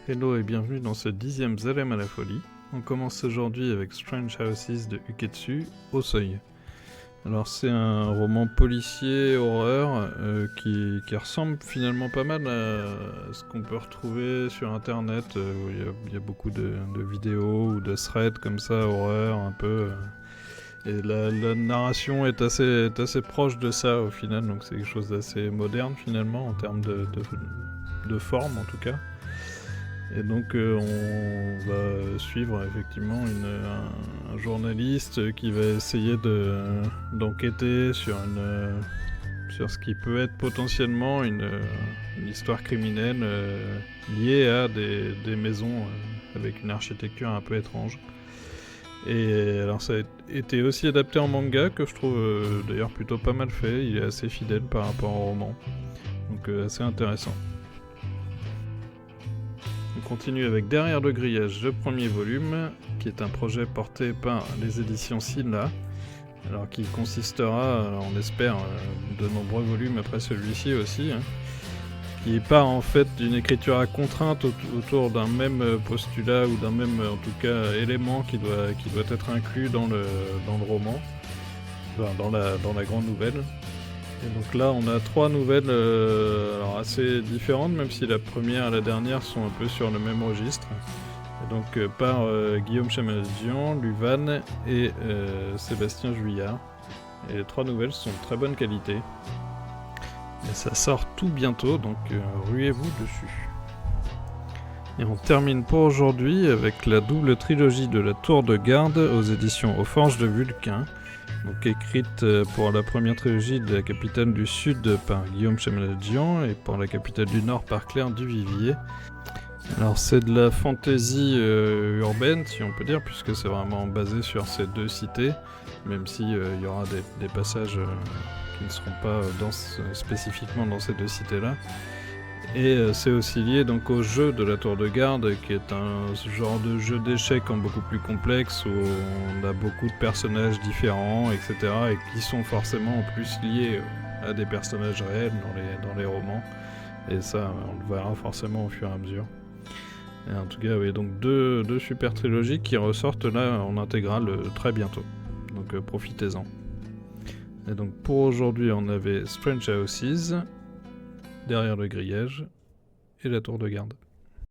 Hello et bienvenue dans ce 10e Zalem à la folie. On commence aujourd'hui avec Strange Houses de Uketsu, Au Seuil. Alors c'est un roman policier, horreur, qui ressemble finalement pas mal à ce qu'on peut retrouver sur internet, où il y a beaucoup de vidéos ou de threads comme ça, horreur un peu. Et la narration est assez proche de ça au final, donc c'est quelque chose d'assez moderne finalement en termes de forme en tout cas. Et donc on va suivre effectivement un journaliste qui va essayer d'enquêter sur ce qui peut être potentiellement une histoire criminelle liée à des maisons avec une architecture un peu étrange. Et alors ça a été aussi adapté en manga, que je trouve d'ailleurs plutôt pas mal fait, il est assez fidèle par rapport au roman, donc assez intéressant. On continue avec Derrière le grillage, le premier volume, qui est un projet porté par les éditions Silla, alors qui consistera, on espère, de nombreux volumes après celui-ci aussi, qui part en fait d'une écriture à contrainte autour d'un même postulat ou d'un même, en tout cas, élément qui doit être inclus dans le roman, enfin, dans la grande nouvelle. Et donc là on a 3 nouvelles alors assez différentes, même si la première et la dernière sont un peu sur le même registre. Et donc par Guillaume Chamaljian, Luvan et Sébastien Juillard. Et les 3 nouvelles sont de très bonne qualité. Et ça sort tout bientôt, donc ruez-vous dessus. Et on termine pour aujourd'hui avec la double trilogie de la Tour de Garde aux éditions Aux Forges de Vulcain. Donc écrite pour la première trilogie de la Capitale du Sud par Guillaume Chamaljian et pour la Capitale du Nord par Claire Duvivier. Alors c'est de la fantasy urbaine, si on peut dire, puisque c'est vraiment basé sur ces 2 cités, même si il y aura des passages qui ne seront pas spécifiquement dans ces 2 cités-là. Et c'est aussi lié donc au jeu de la Tour de Garde, qui est un genre de jeu d'échecs beaucoup plus complexe, où on a beaucoup de personnages différents, etc. et qui sont forcément en plus liés à des personnages réels dans les romans. Et ça, on le verra forcément au fur et à mesure. Et en tout cas, oui, donc deux super trilogies qui ressortent là en intégrale très bientôt. Donc profitez-en. Et donc pour aujourd'hui, on avait Strange Houses, Derrière le grillage et la Tour de Garde.